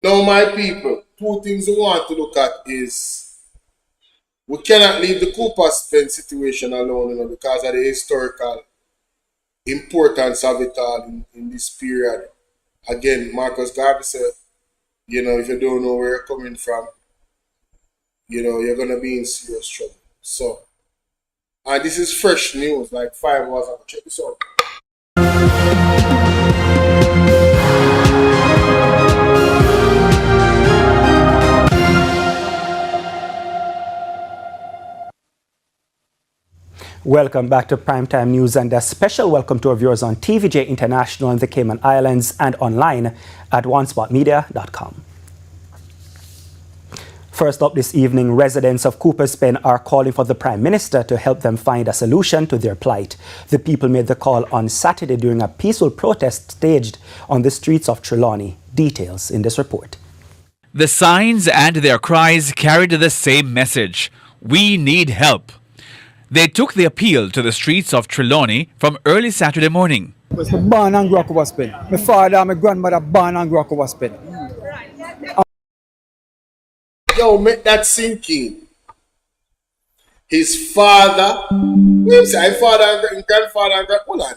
Now, my people, two things we want to look at is we cannot leave the Cooper Spence situation alone, because of the historical importance of it all in this period. Again, Marcus Garvey said, if you don't know where you're coming from, you're going to be in serious trouble. So, and this is fresh news, like 5 hours ago. Check this out. Welcome back to Primetime News, and a special welcome to our viewers on TVJ International in the Cayman Islands and online at onespotmedia.com. First up this evening, residents of Cooper's Pen are calling for the Prime Minister to help them find a solution to their plight. The people made the call on Saturday during a peaceful protest staged on the streets of Trelawney. Details in this report. The signs and their cries carried the same message: we need help. They took the appeal to the streets of Trelawney from early Saturday morning. I was born and grew up over Spain. My father and my grandmother born and grew up over Spain. Yo, make that sink in. His father, father and grandfather and hold on.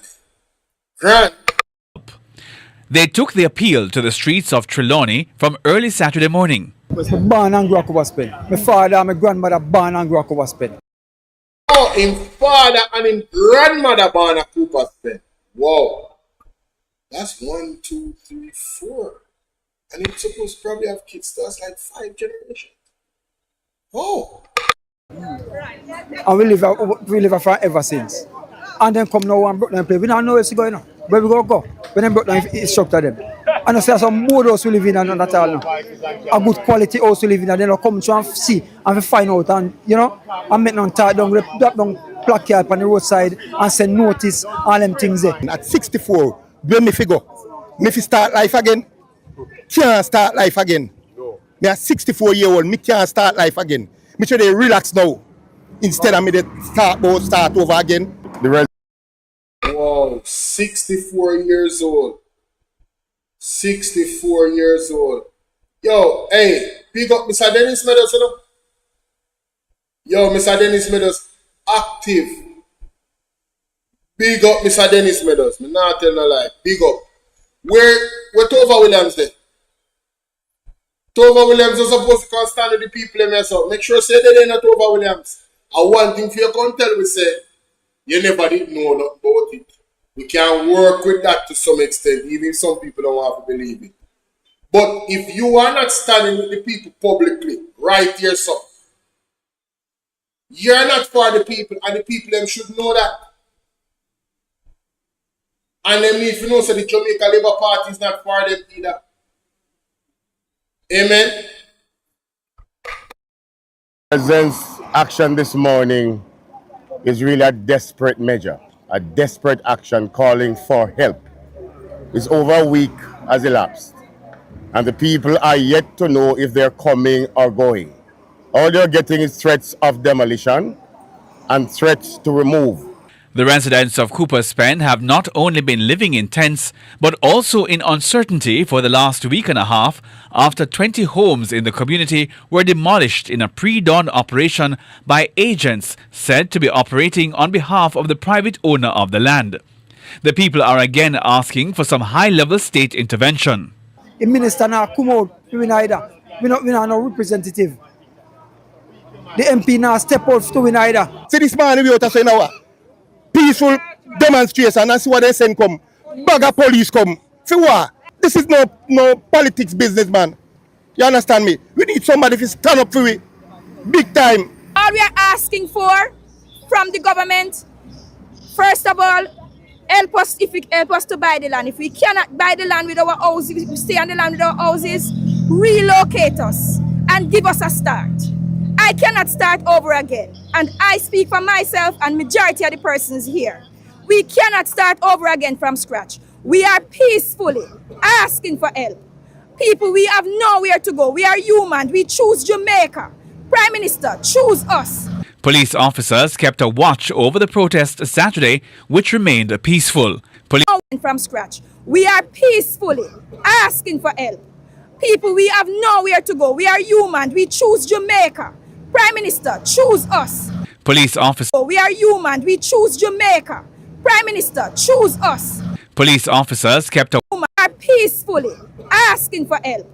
Grand. They took the appeal to the streets of Trelawney from early Saturday morning. I was born and grew up over Spain. My father and my grandmother born and grew up over Spain. Oh, his father and his grandmother born a Cooper Pen. Wow. That's 1, 2, 3, 4. And it's supposed to probably have kids. That's like 5 generations. Oh. And we live for ever since. And then come now and broke down play. We don't know where it's going on. Where we go? When them broke down, instructor them. And I say some more house we live in and not all now. A good quality house we live in, and then I come to and see and we find out, and and make them tie down, drop down placard on the roadside and send notice, all them things there. At 64, when me figure, me fi start life again. Can't start life again. Me at 64-year-old, me can't start life again. Me should they relax now instead of me they start over again. Wow, 64 years old. 64 years old. Yo, hey, big up Mr. Dennis Meadows, Yo, Mr. Dennis Meadows, active. Big up Mr. Dennis Meadows. Me not tell no lie. Big up. Where Tova Williams there? Tova Williams is supposed to come stand with the people themselves. Make sure say they're not Tova Williams. And one thing for you can tell we say, you never did know nothing about it. We can work with that to some extent, even if some people don't have to believe it. But if you are not standing with the people publicly, right here, so you're not for the people, and the people them should know that. And then if you know, so the Jamaica Labour Party is not for them either. Amen. President's action this morning is really a desperate measure, a desperate action calling for help. It's over a week has elapsed, and the people are yet to know if they're coming or going. All they're getting is threats of demolition and threats to remove. The residents of Cooper's Pen have not only been living in tents, but also in uncertainty for the last week and a half after 20 homes in the community were demolished in a pre-dawn operation by agents said to be operating on behalf of the private owner of the land. The people are again asking for some high-level state intervention. The minister now come out, we neither. We not no representative. The MP now step out to win either. See this man we out of now. Peaceful demonstration and see what they send come. Bag of police come. See what? This is no politics business, man. You understand me? We need somebody to stand up for it. Big time. All we are asking for from the government, first of all, help us to buy the land. If we cannot buy the land with our houses, we stay on the land with our houses, relocate us and give us a start. I cannot start over again. And I speak for myself and majority of the persons here. We cannot start over again from scratch. We are peacefully asking for help. People, we have nowhere to go. We are human. We choose Jamaica. Prime Minister, choose us. Police officers kept a watch over the protest Saturday, which remained peaceful. From scratch. We are peacefully asking for help. People, we have nowhere to go. We are human. We choose Jamaica. Prime Minister, choose us. Police officers. We are human. We choose Jamaica. Prime Minister, choose us. Police officers kept a Are peacefully asking for help.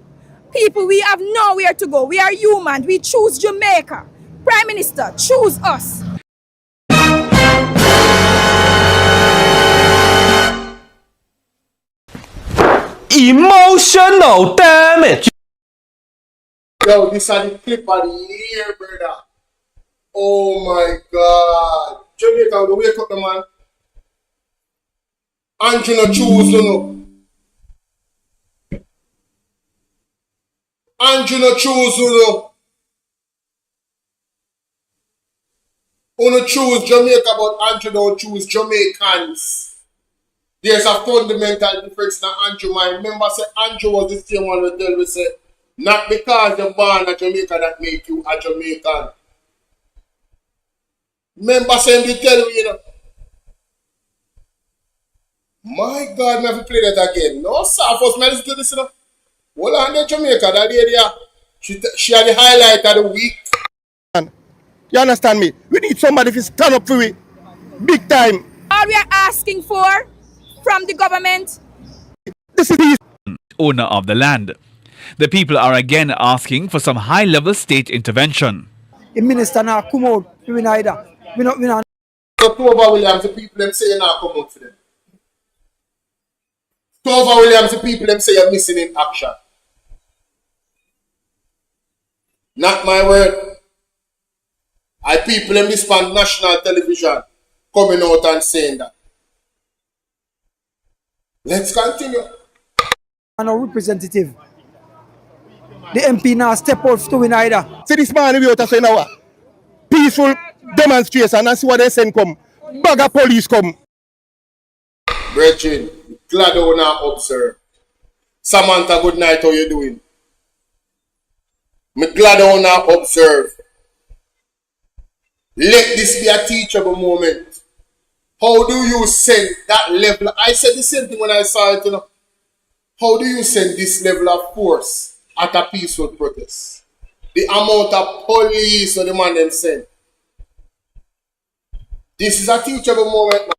People, we have nowhere to go. We are human. We choose Jamaica. Prime Minister, choose us. Emotional damage. Yo, this is the clip of the year, brother. Oh my God. Jamaica, we wake up the man. Andrew no choose, no. Andrew no choose, no. Uno choose Jamaica, but Andrew don't choose Jamaicans. There's a fundamental difference in Andrew mind. Remember, say Andrew was the same one that tell me, say, not because you're born in Jamaica that make you a Jamaican. Remember, say they tell me, you know. My God, me have to play that again. No, sir, first me listen to this, you know. Hold on there, Jamaica, that area. She had the highlight of the week. You understand me? We need somebody to stand up for it. Big time. All we are asking for from the government. This is the owner of the land. The people are again asking for some high-level state intervention. The minister now come out. We neither. We not. October Williams, the people them say you not come out for them. October Williams, the people them say you're missing in action. Not my word. I people them this on national television coming out and saying that. Let's continue. And our representative. The MP now step out to win either. See this man we out saying now. Peaceful demonstration and see what they send come. Bag of police come. Brethren, glad you now observe. Samantha, good night, how you doing? Me glad you now observe. Let this be a teachable moment. How do you send that level? I said the same thing when I saw it, you know. How do you send this level of force at a peaceful protest? The amount of police or the man them send. This is a teachable moment.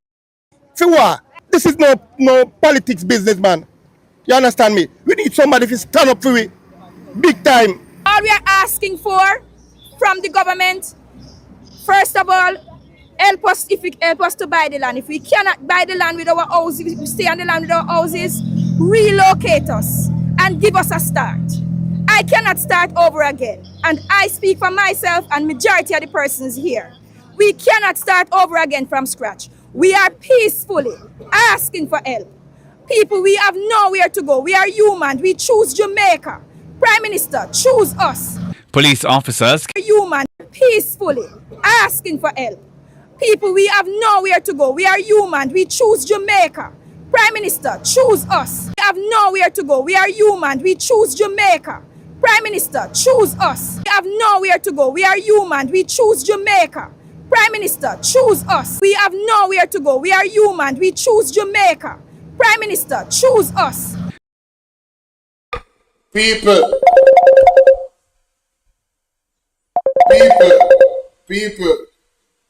For what? This is no politics business, man. You understand me? We need somebody to stand up for it. Big time. All we are asking for from the government, first of all, help us to buy the land. If we cannot buy the land with our houses, we stay on the land with our houses, relocate us and give us a start. I cannot start over again. And I speak for myself and majority of the persons here. We cannot start over again from scratch. We are peacefully asking for help. People, we have nowhere to go. We are human. We choose Jamaica. Prime Minister, choose us. Police officers Human, peacefully asking for help. People, we have nowhere to go. We are human. We choose Jamaica. Prime Minister, choose us. We have nowhere to go. We are human. We choose Jamaica. Prime Minister, choose us. We have nowhere to go. We are human. We choose Jamaica. Prime Minister, choose us. We have nowhere to go. We are human. We choose Jamaica. Prime Minister, choose us. People,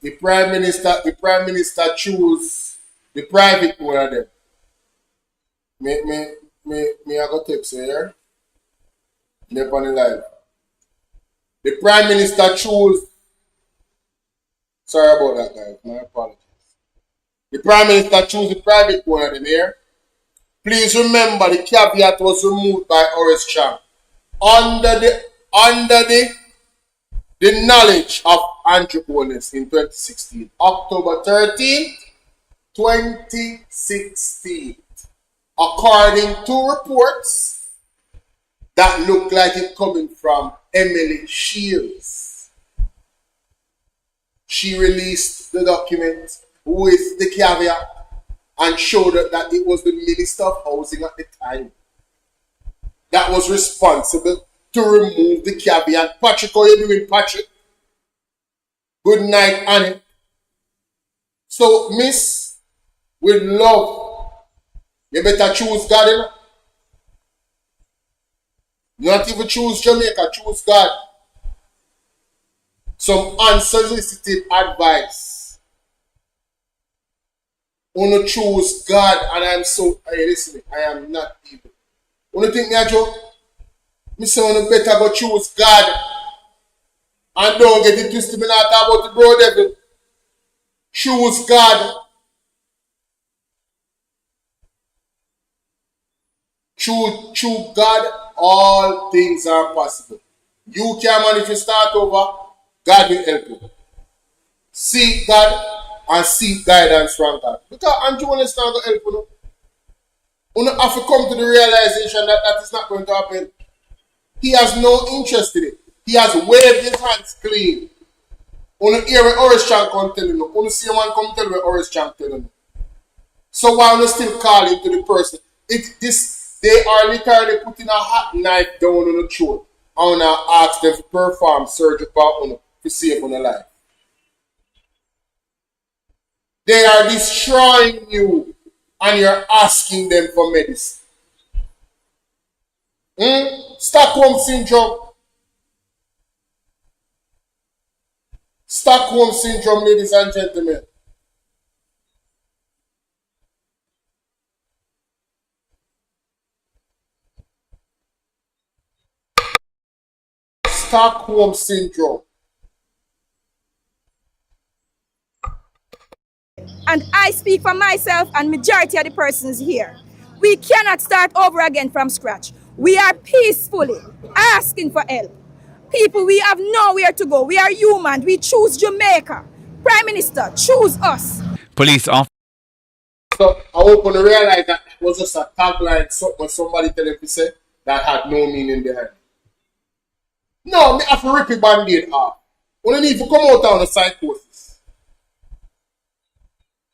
the Prime Minister choose the private one of them. Me I got text here. They're on the live. The Prime Minister choose. Sorry about that, guys. My apologies. The Prime Minister choose the private one of them here. Please remember the caveat was removed by Horace Chang under the knowledge of Andrew Holness in 2016, October 13th, 2016. According to reports that look like it coming from Emily Shields. She released the document with the caveat and showed that it was the Minister of Housing at the time that was responsible to remove the caveat. Patrick, how you doing, Patrick? Good night, Annie. So, Miss, with love, you better choose God, you know? Not even choose Jamaica, choose God. Some unsolicited advice. Wanna choose God, and I'm so, hey, listen, I am not evil. Wanna think me a joke? Me say wanna better go choose God. And don't get it twisted, me not talk about the bro devil. Choose God. Choose God, all things are possible. You can manage to start over, God will help you. Seek God and seek guidance from God. Because Andrew understand to help you. You have to come to the realization that that is not going to happen. He has no interest in it. He has waved his hands clean. You hear what Oris Chan come telling you. You see a man come tell what Oris Chan telling you. So why you still calling to the person? They are literally putting a hot knife down on the throat. I want to ask them to perform surgery on you to save on a life. They are destroying you and you're asking them for medicine. Stockholm Syndrome. Stockholm Syndrome, ladies and gentlemen. Stockholm Syndrome. And I speak for myself and majority of the persons here. We cannot start over again from scratch. We are peacefully asking for help. People, we have nowhere to go. We are human. We choose Jamaica. Prime Minister, choose us. Police officers. So I open to realize that it was just a tagline when somebody tell him to say that had no meaning behind it. No, me have to rip the band-aid off. We don't need to come out on the psychosis.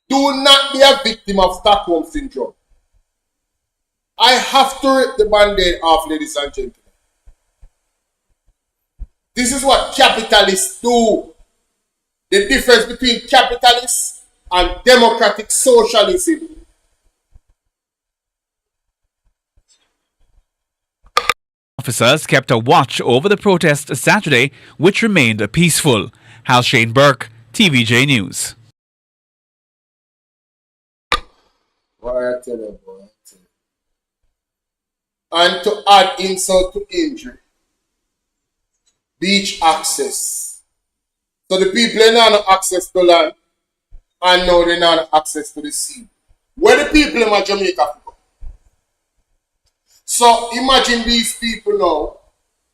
Do not be a victim of Stockholm Syndrome. I have to rip the band-aid off, ladies and gentlemen. This is what capitalists do. The difference between capitalists and democratic socialism. Officers kept a watch over the protest Saturday, which remained peaceful. Hal Shane Burke, TVJ News. Boy, I tell you, boy, I tell you. And to add insult to injury, beach access. So the people ain't have access to land, and now they don't have access to the sea. Where the people in Jamaica go? So imagine these people now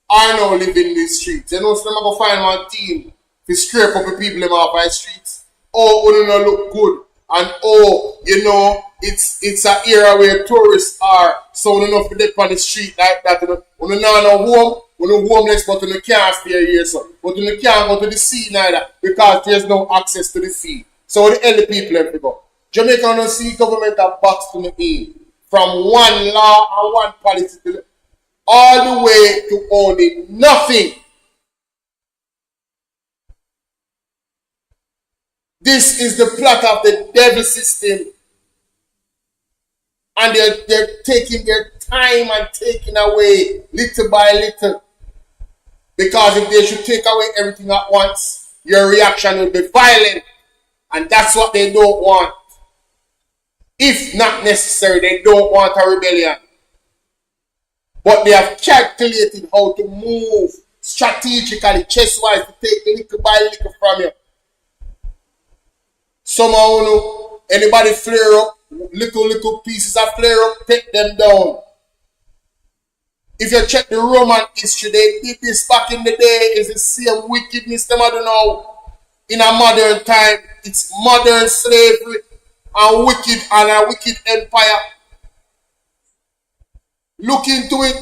are now living in the streets. You know, so they're going to find one team to scrape up the people off the streets. Oh, we don't look good. And oh, you know, it's an era where tourists are, so we don't have to live on the street like that. We don't know home, we don't homeless, but we can't stay here, so. But we can't go to the sea neither, because there's no access to the sea. So the elder people have to go. Jamaica don't see government a box to the in. From one law and one policy to all the way to only nothing. This is the plot of the devil system. And they're taking their time and taking away little by little. Because if they should take away everything at once, your reaction will be violent. And that's what they don't want. If not necessary, they don't want a rebellion. But they have calculated how to move strategically, chess-wise, to take little by little from you. Somehow, anybody flare up, little pieces of flare up, take them down. If you check the Roman history, they did this back in the day. It's the same wickedness them I don't know. In a modern time, it's modern slavery and a wicked empire. Look into it.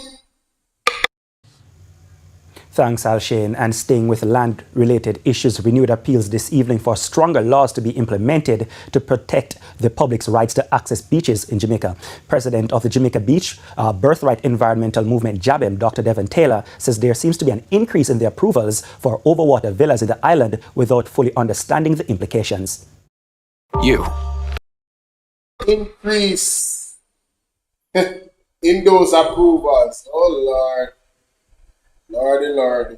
Thanks, Alshane. And staying with land-related issues, renewed appeals this evening for stronger laws to be implemented to protect the public's rights to access beaches in Jamaica. President of the Jamaica Beach Birthright Environmental Movement, JABEM, Dr. Devon Taylor, says there seems to be an increase in the approvals for overwater villas in the island without fully understanding the implications. Increase in those approvals. Oh, Lord. Lordy, Lordy.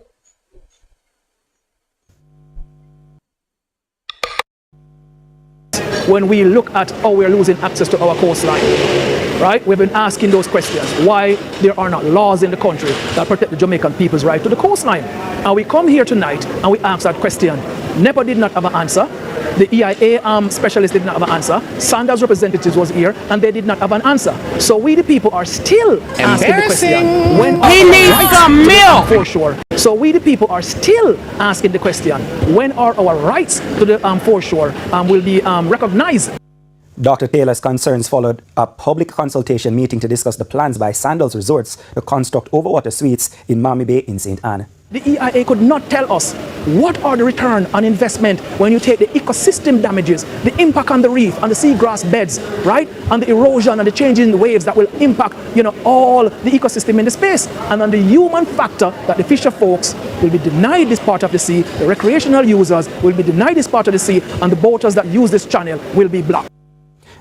When we look at how we're losing access to our coastline, right? We've been asking those questions. Why there are not laws in the country that protect the Jamaican people's right to the coastline? And we come here tonight and we ask that question. NEPA did not have an answer. The EIA specialist did not have an answer. Sanders representatives was here and they did not have an answer. So we the people are still asking the question. When He needs some milk. Foreshore. So we the people are still asking the question. When are our rights to the foreshore will be recognized? Dr. Taylor's concerns followed a public consultation meeting to discuss the plans by Sandals Resorts to construct overwater suites in Miami Bay in St. Anne. The EIA could not tell us what are the return on investment when you take the ecosystem damages, the impact on the reef, on the seagrass beds, right? And the erosion and the changing in the waves that will impact, all the ecosystem in the space. And on the human factor that the fisher folks will be denied this part of the sea, the recreational users will be denied this part of the sea, and the boaters that use this channel will be blocked.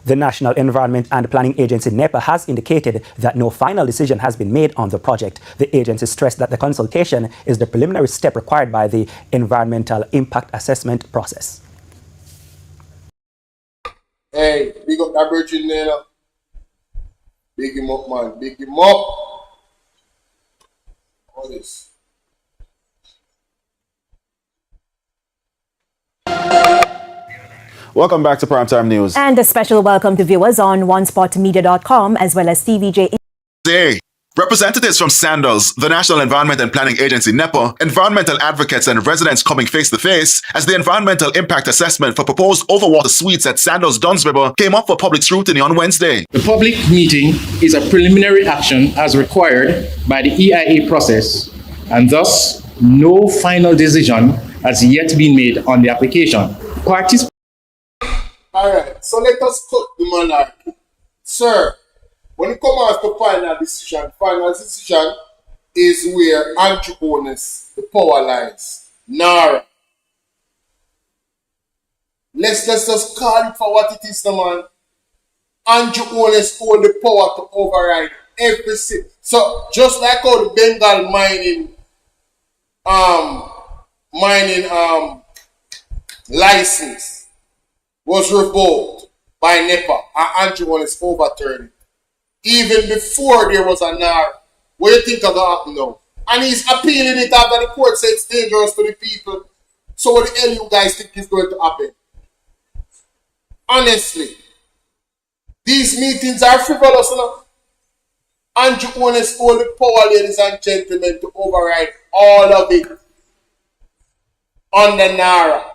The National Environment and Planning Agency, NEPA, has indicated that no final decision has been made on the project. The agency stressed that the consultation is the preliminary step required by the environmental impact assessment process. Hey, big up that virgin there. Big him up, man. Big him up. All this. Welcome back to Primetime News. And a special welcome to viewers on onespotmedia.com as well as TVJ. Today, representatives from Sandals, the National Environment and Planning Agency NEPA, environmental advocates and residents coming face to face as the environmental impact assessment for proposed overwater suites at Sandals Duns River came up for public scrutiny on Wednesday. The public meeting is a preliminary action as required by the EIA process, and thus no final decision has yet been made on the application. Parties. Alright, so let us cut the monarchy. Sir, when it comes to final decision is where Andrew Holness, the power lines, Nara. Let's just call it for what it is, man. Andrew Holness hold the power to override everything. So just like how the Bengal mining license was revoked by NEPA and Andrew Holness overturned it. Even before there was a NAR. What do you think is going to happen now? And he's appealing it after the court said it's dangerous to the people. So what the hell you guys think is going to happen? Honestly, these meetings are frivolous enough. Andrew Holness hold the power, ladies and gentlemen, to override all of it on the NARA.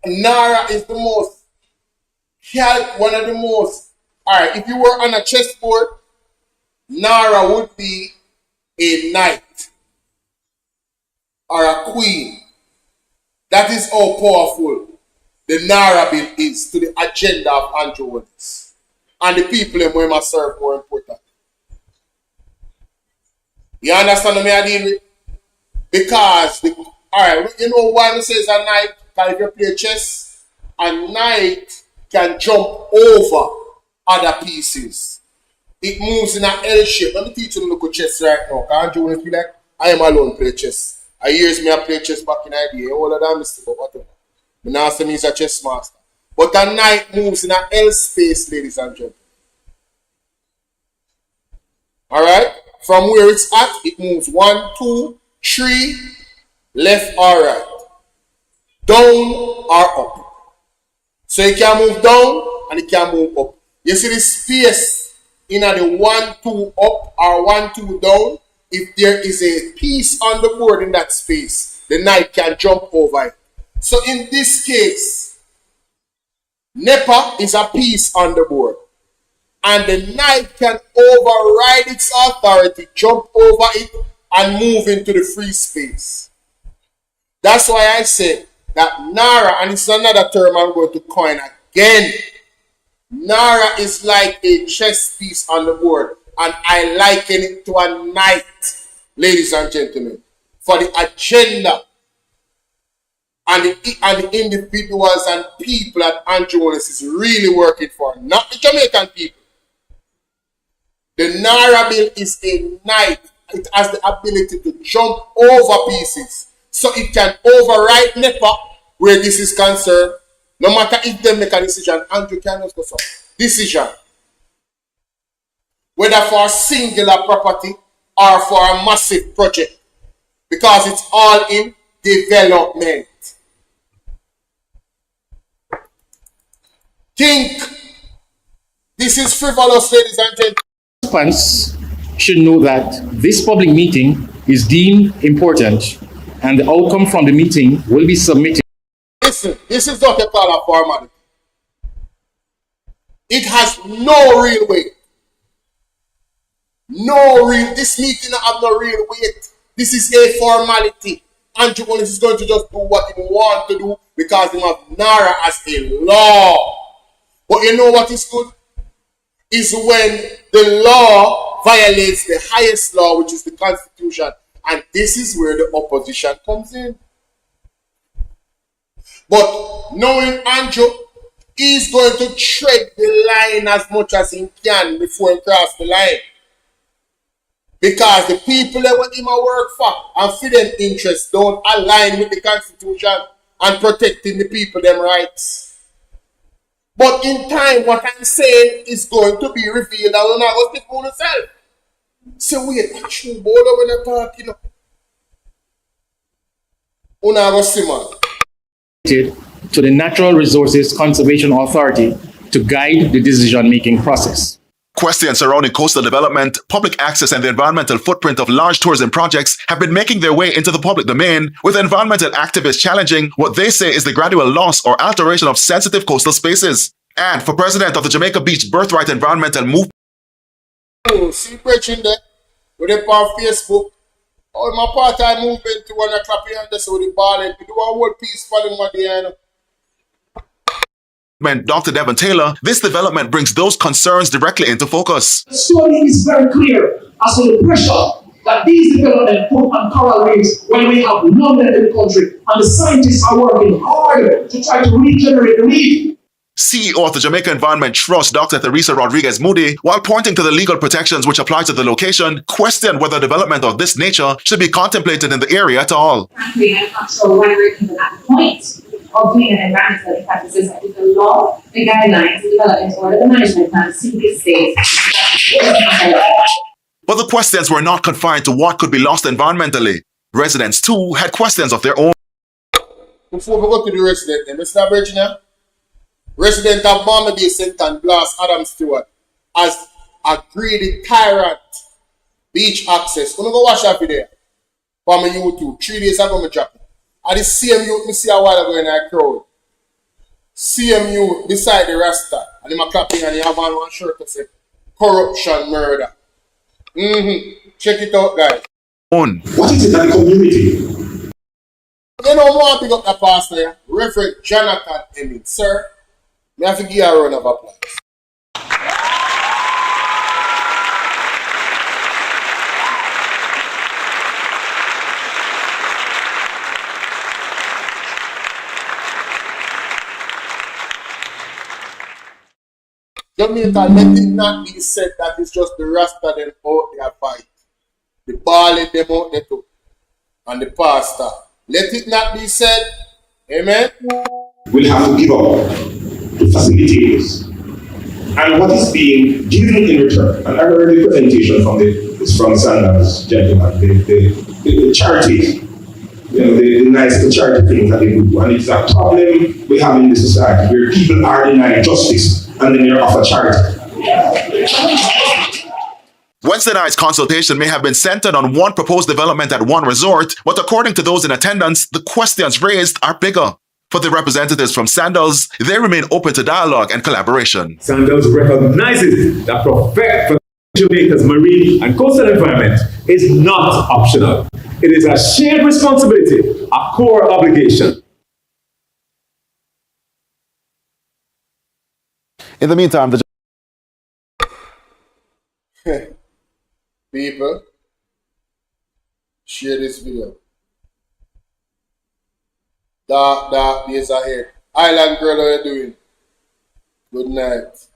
Nara is the most, one of the most. Alright, if you were on a chessboard, Nara would be a knight or a queen. That is how powerful the Nara bill is to the agenda of Andrew Holness. And the people in Wema serve more important. You understand what I deal with? Because, alright, you know why it says a knight? Because if you play chess, a knight can jump over other pieces. It moves in an L shape. Let me teach you look at chess right now. Can't you be like, I am alone play chess. I years me I play chess back in idea. All of that mistake, but whatever. I now say me is a chess master. But a knight moves in an L space, ladies and gentlemen. Alright? From where it's at, it moves 1, 2, 3, left or right. Down or up. So it can move down and it can move up. You see the space in the 1, 2 up or 1, 2 down. If there is a piece on the board in that space, the knight can jump over it. So in this case, NEPA is a piece on the board. And the knight can override its authority, jump over it, and move into the free space. That's why I said that Nara, and it's another term I'm going to coin again. Nara is like a chess piece on the board, and I liken it to a knight, ladies and gentlemen, for the agenda and the individuals and people that Andrew Holness is really working for, not the Jamaican people. The Nara bill is a knight. it has the ability to jump over pieces. So it can override NEPA where this is concerned. No matter if they make a decision, Andrew can just go so. Decision. Whether for a singular property or for a massive project. Because it's all in development. Think this is frivolous, ladies and gentlemen. Participants should know that this public meeting is deemed important and the outcome from the meeting will be submitted. Listen, this is not a call of formality. It has no real weight. This meeting have no real weight. This is a formality. Andrew Holness is going to just do what he wants to do because he have NARA as a law. But you know what is good? Is when the law violates the highest law, which is the Constitution. And this is where the opposition comes in. But knowing Andrew, he's going to tread the line as much as he can before he crosses the line. Because the people that want him to work for and for them interests don't align with the Constitution and protecting the people them rights. But in time, what I'm saying is going to be revealed and we're not going to speak for yourself. So wait, actually, Bolo when I talk, you know. We're not going to see, man. To the Natural Resources Conservation Authority to guide the decision-making process. Questions surrounding coastal development, public access, and the environmental footprint of large tourism projects have been making their way into the public domain, with environmental activists challenging what they say is the gradual loss or alteration of sensitive coastal spaces. And for president of the Jamaica Beach Birthright Environmental Movement, see preaching there with them on Facebook. Oh, my part-time movement to want to clap here and this with the ball and do a whole piece following what they are. Dr. Devon Taylor, this development brings those concerns directly into focus. The story is very clear as to the pressure that these developments put on coral reefs when we have none left in the country, and the scientists are working hard to try to regenerate the reef. CEO of the Jamaica Environment Trust, Dr. Theresa Rodriguez Moody, while pointing to the legal protections which apply to the location, questioned whether development of this nature should be contemplated in the area at all. Frankly, I'm not sure why we're even at the point of doing an environmental impact assessment. With the law, the guidelines, the development order, the management plan simply states. But the questions were not confined to what could be lost environmentally. Residents too had questions of their own. Before we go to the resident, Mr. Virginia, resident of Mama Bay St. and Blas Adam Stewart as a greedy tyrant beach access. I'm going to go watch that video from my YouTube. 3 days ago, I dropped it. And the same youth I see a while ago in that crowd. Same youth beside the Rasta. And I'm clapping and he have on one shirt that says corruption, murder. Check it out, guys. What is it that the community? You know, I want to pick up the pastor here, Reverend Jonathan Emmett. Sir, I have to give you a round of applause. Jamaica, let it not be said that it's just the Rasta them out there fight. The Bali them out there too. And the pastor. Let it not be said. Amen. We'll have to give up the facilities and what is being given in return. And I heard the presentation from Sanders gentlemen, the charities, the nice charity things that they do. And it's a problem we have in this society where people are denied justice and then they're offered charity. Wednesday night's consultation may have been centered on one proposed development at one resort, but according to those in attendance, the questions raised are bigger. For the representatives from Sandals, they remain open to dialogue and collaboration. Sandals recognizes that protecting Jamaica's marine and coastal environment is not optional. It is a shared responsibility, a core obligation. In the meantime, the people, share this video. Dark days ahead. Island girl, how you doing? Good night.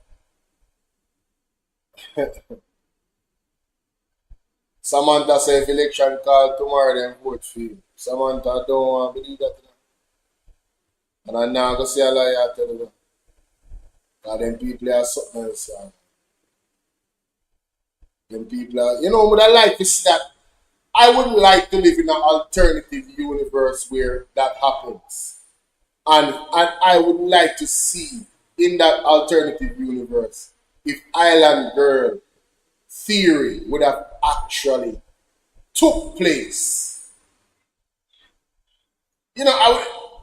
Samantha say if election call tomorrow, then vote for him. Samantha don't want to do that. And I'm not going to say a lie to them. Because them people are something else. Them people are, you know what I like is that I would like to live in an alternative universe where that happens. And I would like to see in that alternative universe if Island Girl theory would have actually took place. You know,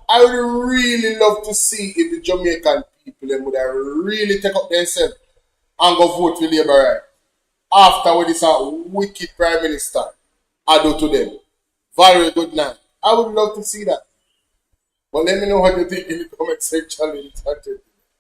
I would really love to see if the Jamaican people them would have really take up themselves and go vote for Labour right after what this wicked Prime Minister I do to them. Very good night. I would love to see that. But let me know what you think in the comment section.